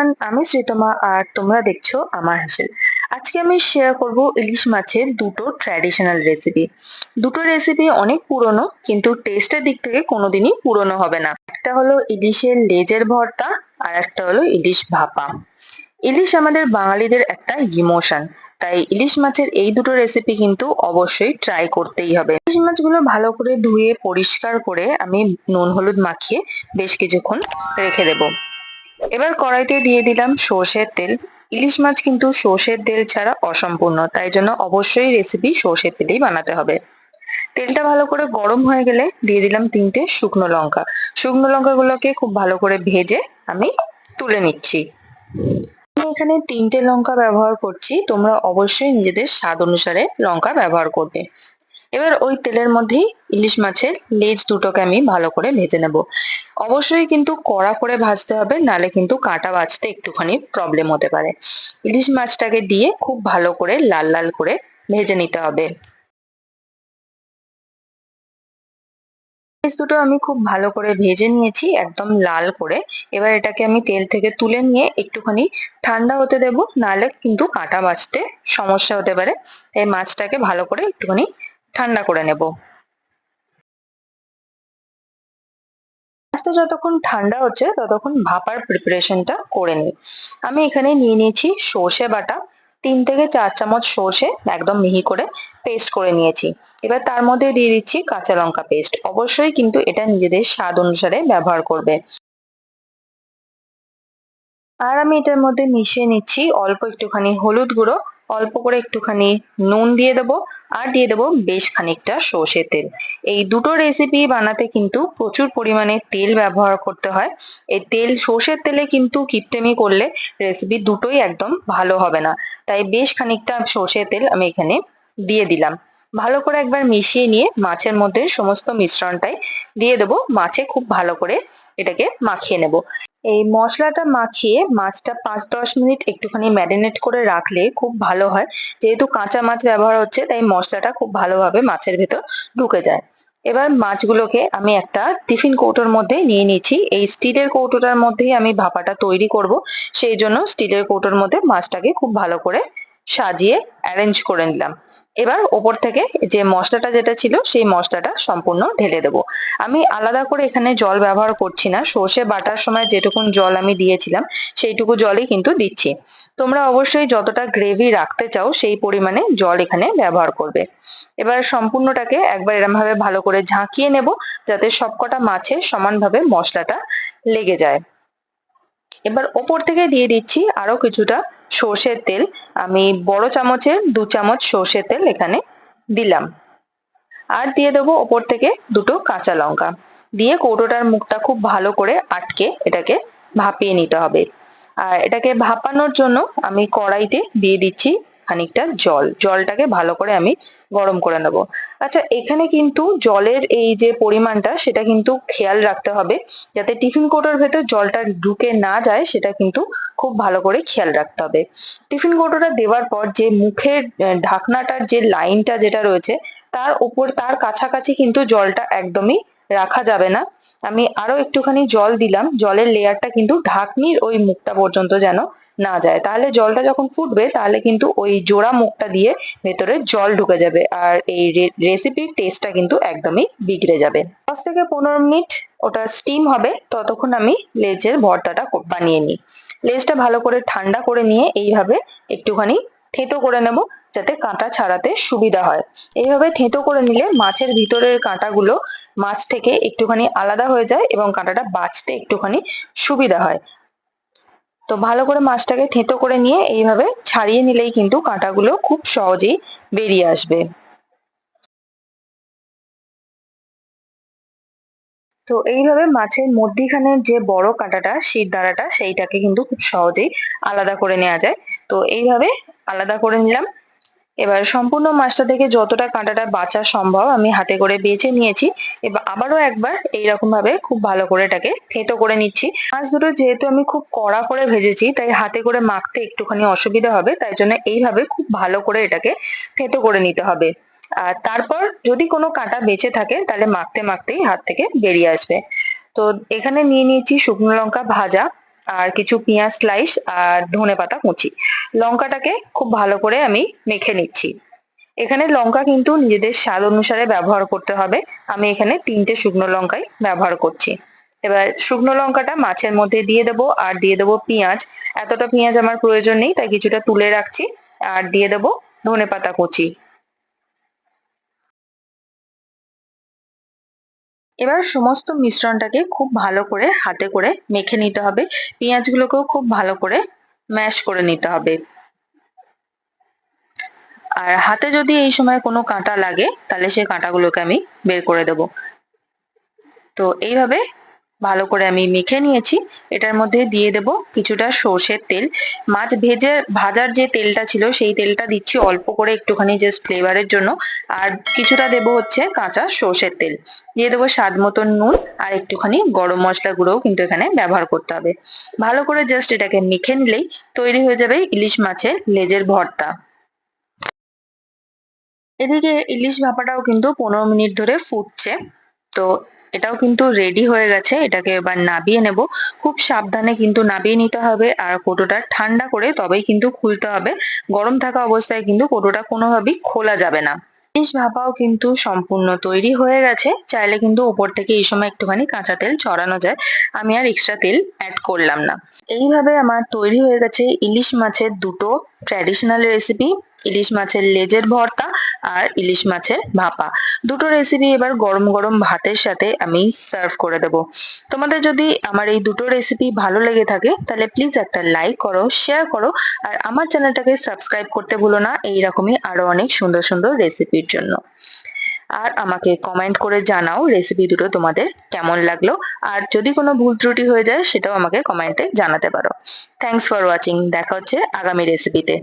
Everyone, আমি শ্রীতমা আর তোমরা দেখছো আমার হাসিল। আজকে আমি শেয়ার করব ইলিশ মাছের দুটো ট্র্যাডিশনাল রেসিপি। দুটো রেসিপি অনেক পুরনো, কিন্তু টেস্টের দিক থেকে কোনোদিনই পুরনো হবে না। একটা হলো ইলিশের লেজের ভর্তা, আর একটা হলো ইলিশ ভাপা। ইলিশ আমাদের বাঙালিদের একটা ইমোশন, তাই ইলিশ মাছের এই দুটো রেসিপি কিন্তু অবশ্যই ট্রাই করতেই হবে। ইলিশ মাছগুলো ভালো করে ধুয়ে পরিষ্কার করে আমি নুন হলুদ মাখিয়ে বেশ কিছুক্ষণ রেখে দেবো। এবার কড়াইতে দিয়ে দিলাম সর্ষের তেল। ইলিশ মাছ কিন্তু সর্ষের তেল ছাড়া অসম্পূর্ণ, তাই জন্য অবশ্যই রেসিপি সর্ষের তেলেই বানাতে হবে। তেলটা ভালো করে গরম হয়ে গেলে দিয়ে দিলাম 3টে শুকনো লঙ্কা। শুকনো লঙ্কাগুলোকে খুব ভালো করে ভেজে আমি তুলে নিচ্ছি। আমি এখানে 3টে লঙ্কা ব্যবহার করছি, তোমরা অবশ্যই নিজেদের স্বাদ অনুসারে লঙ্কা ব্যবহার করবে। এবার ওই তেলের মধ্যেই ইলিশ মাছের লেজ দুটোকে আমি ভালো করে ভেজে নেব। অবশ্যই কিন্তু কড়া করে ভাজতে হবে, নালে কিন্তু কাঁটা বাছতে একটুখানি প্রবলেম হতে পারে। ইলিশ মাছটাকে দিয়ে খুব ভালো করে লাল লাল করে ভেজে নিতে হবে। লেজ দুটো আমি খুব ভালো করে ভেজে নিয়েছি একদম লাল করে। এবার এটাকে আমি তেল থেকে তুলে নিয়ে একটুখানি ঠান্ডা হতে দেবো, নাহলে কিন্তু কাঁটা বাছতে সমস্যা হতে পারে। তাই মাছটাকে ভালো করে একটুখানি ঠান্ডা করে নেব। মাছটা যতক্ষণ ঠান্ডা হচ্ছে ততক্ষণ ভাপার প্রিপারেশনটা করে নিই। আমি এখানে নিয়ে নিয়েছি সর্ষে বাটা। 3 থেকে 4 চামচ সর্ষে একদম মিহি করে পেস্ট করে নিয়েছি। এবার তার মধ্যে দিয়ে দিচ্ছি কাঁচা লঙ্কা পেস্ট। অবশ্যই কিন্তু এটা নিজেদের স্বাদ অনুসারে ব্যবহার করবে। আর আমি এটার মধ্যে মিশিয়ে নিচ্ছি অল্প একটুখানি হলুদ গুঁড়ো, অল্প করে একটুখানি নুন দিয়ে দেবো, আর দিয়ে দেবো বেশ খানিকটা সর্ষের তেল। এই দুটো রেসিপি বানাতে কিন্তু প্রচুর পরিমাণে তেল ব্যবহার করতে হয়। এই তেল, সর্ষের তেলে কিন্তু কিপটেমি করলে রেসিপি দুটোই একদম ভালো হবে না। তাই বেশ খানিকটা সর্ষের তেল আমি এখানে দিয়ে দিলাম। ভালো করে একবার মিশিয়ে নিয়ে মাছের মধ্যে সমস্ত মিশ্রণটাই দিয়ে দেবো। মাছে খুব ভালো করে এটাকে মাখিয়ে নেব। এই মশলাটা মাখিয়ে মাছটা 5-10 মিনিট একটুখানি ম্যারিনেট করে রাখলে খুব ভালো হয়। যেহেতু কাঁচা মাছ ব্যবহার হচ্ছে, তাই মশলাটা খুব ভালোভাবে মাছের ভেতর ঢুকে যায়। এবার মাছগুলোকে আমি একটা টিফিন কৌটোর মধ্যে নিয়ে নিচ্ছি। এই স্টিলের কৌটোটার মধ্যেই আমি ভাপাটা তৈরি করব, সেই জন্য স্টিলের কৌটোর মধ্যে মাছটাকে খুব ভালো করে সাজিয়ে অ্যারেঞ্জ করে নিলাম। এবার ওপর থেকে যে মশলাটা যেটা ছিল সেই মশলাটা সম্পূর্ণ ঢেলে দেবো। আমি আলাদা করে এখানে জল ব্যবহার করছি না, সর্ষে বাটার সময় যেটুকুন জল আমি দিয়েছিলাম সেইটুকু জলই কিন্তু দিচ্ছি। তোমরা অবশ্যই যতটা গ্রেভি রাখতে চাও সেই পরিমাণে জল এখানে ব্যবহার করবে। এবার সম্পূর্ণটাকে একবার এরম ভাবে ভালো করে ঝাঁকিয়ে নেব, যাতে সবকটা মাছে সমানভাবে মশলাটা লেগে যায়। এবার ওপর থেকে দিয়ে দিচ্ছি আরো কিছুটা সর্ষের তেল। আমি বড় চামচের 2 চামচ সর্ষের তেল এখানে দিলাম। আর দিয়ে দেবো ওপর থেকে 2টো কাঁচা লঙ্কা। দিয়ে কৌটোটার মুখটা খুব ভালো করে আটকে এটাকে ভাপিয়ে নিতে হবে। আর এটাকে ভাপানোর জন্য আমি কড়াইতে দিয়ে দিচ্ছি খানিকটা জল। জলটাকে ভালো করে আমি গরম করে নেব। আচ্ছা, এখানে কিন্তু জলের এই যে পরিমাণটা সেটা কিন্তু খেয়াল রাখতে হবে, যাতে টিফিন কৌটোর ভেতর জলটা ঢুকে না যায়, সেটা কিন্তু খুব ভালো করে খেয়াল রাখতে হবে। টিফিন কৌটোটা দেওয়ার পর যে মুখের ঢাকনাটার যে লাইনটা যেটা রয়েছে, তার উপর, তার কাছাকাছি কিন্তু জলটা একদমই রাখা যাবে না। আমি আরো একটুখানি জল দিলাম। জলের লেয়ারটা কিন্তু ঢাকনির ওই মুখটা পর্যন্ত যেন না যায়, তাহলে জলটা যখন ফুটবে তাহলে কিন্তু ওই জোড়া মুখটা দিয়ে ভেতরে জল ঢুকে যাবে, আর এই রেসিপির টেস্টটা কিন্তু একদমই বিগড়ে যাবে। 10 থেকে 15 মিনিট ওটা স্টিম হবে, ততক্ষণ আমি লেজের ভর্তাটা বানিয়ে নিই। লেজটা ভালো করে ঠান্ডা করে নিয়ে এইভাবে একটুখানি থেঁতো করে নেব, যাতে কাঁটা ছাড়াতে সুবিধা হয়। এইভাবে থেঁতো করে নিলে মাছের ভিতরের কাঁটাগুলো মাছ থেকে একটুখানি আলাদা হয়ে যায় এবং কাঁটাটা বাছতে একটুখানি সুবিধা হয়। তো ভালো করে মাছটাকে থেঁতো করে নিয়ে এইভাবে ছাড়িয়ে নিলেই কিন্তু কাঁটাগুলো খুব সহজেই বেরিয়ে আসবে। তো এইভাবে মাছের মধ্যিখানের যে বড় কাঁটাটা, শির দাঁড়াটা, সেইটাকে কিন্তু খুব সহজেই আলাদা করে নেওয়া যায়। তো এইভাবে আলাদা করে নিলাম। এবার সম্পূর্ণ মাছটা থেকে যতটা কাঁটাটা বাছা সম্ভব আমি হাতে করে বেছে নিয়েছি। এবার আবারও একবার এইরকম ভাবে খুব ভালো করে এটাকে থেঁতো করে নিচ্ছি। মাছ দুটো যেহেতু আমি খুব কড়া করে ভেজেছি, তাই হাতে করে মাখতে একটুখানি অসুবিধা হবে, তাই জন্য এইভাবে খুব ভালো করে এটাকে থেঁতো করে নিতে হবে। আর তারপর যদি কোনো কাঁটা বেঁচে থাকে তাহলে মাখতে মাখতেই হাত থেকে বেরিয়ে আসবে। তো এখানে নিয়ে নিয়েছি শুকনো লঙ্কা ভাজা, আর কিছু পেঁয়াজ স্লাইস আর ধনেপাতা কুচি। লঙ্কাটাকে খুব ভালো করে আমি মেখে নিচ্ছি। এখানে লঙ্কা কিন্তু নিজেদের স্বাদ অনুসারে ব্যবহার করতে হবে। আমি এখানে 3টে শুকনো লঙ্কাই ব্যবহার করছি। এবার শুকনো লঙ্কাটা মাছের মধ্যে দিয়ে দেবো আর দিয়ে দেবো পেঁয়াজ। এতটা পেঁয়াজ আমার প্রয়োজন নেই, তাই কিছুটা তুলে রাখছি। আর দিয়ে দেবো ধনেপাতা কুচি। এবার সমস্ত মিশ্রণটাকে খুব ভালো করে হাতে করে মেখে নিতে হবে। পেঁয়াজগুলোকেও খুব ভালো করে ম্যাশ করে নিতে হবে। আর হাতে যদি এই সময় কোনো কাঁটা লাগে তাহলে সেই কাঁটাগুলোকে আমি বের করে দেবো। তো এইভাবে ভালো করে আমি মেখে নিয়েছি। এটার মধ্যে দিয়ে দেব কিছুটা সর্ষের তেল। মাছ ভাজার যে তেলটা ছিল সেই তেলটা দিচ্ছি অল্প করে একটুখানি জাস্ট ফ্লেভারের জন্য। আর কিছুটা দেব হচ্ছে কাঁচা সর্ষের তেল। দিয়ে দেবো স্বাদ মতন নুন আর একটুখানি গরম মশলা গুঁড়োও কিন্তু এখানে ব্যবহার করতে হবে। ভালো করে জাস্ট এটাকে মেখে নিলেই তৈরি হয়ে যাবে ইলিশ মাছের লেজের ভর্তা। এদিকে ইলিশ ভাপাটাও কিন্তু 15 মিনিট ধরে ফুটছে। তো এটাও কিন্তু রেডি হয়ে গেছে। এটাকে এবার নাবিয়ে নেব। খুব সাবধানে কিন্তু নাবিয়ে নিতে হবে আর কৌটোটা ঠান্ডা করে তবেই কিন্তু খুলতে হবে। গরম থাকা অবস্থায় কিন্তু কৌটোটা কোনোভাবেই খোলা যাবে না। ইলিশ ভাপাও কিন্তু সম্পূর্ণ তৈরি হয়ে গেছে। চাইলে কিন্তু ওপর থেকে এই সময় একটুখানি কাঁচা তেল ছড়ানো যায়। আমি আর এক্সট্রা তেল অ্যাড করলাম না। এইভাবে আমার তৈরি হয়ে গেছে ইলিশ মাছের দুটো ট্র্যাডিশনাল রেসিপি, ইলিশ মাছের লেজের ভর্তা আর ইলিশ মাছের ভাপা। দুটো রেসিপি এবার গরম গরম ভাতের সাথে আমি সার্ভ করে দেব। তোমাদের যদি আমার এই দুটো রেসিপি ভালো লেগে থাকে তাহলে প্লিজ একটা লাইক করো, শেয়ার করো আর আমার চ্যানেলটাকে সাবস্ক্রাইব করতে ভুলো না এইরকমই আরো অনেক সুন্দর সুন্দর রেসিপির জন্য। আর আমাকে কমেন্ট করে জানাও রেসিপি দুটো তোমাদের কেমন লাগলো। আর যদি কোনো ভুল ত্রুটি হয়ে যায় সেটাও আমাকে কমেন্টে জানাতে পারো। Thanks for watching. দেখা হচ্ছে আগামী রেসিপিতে।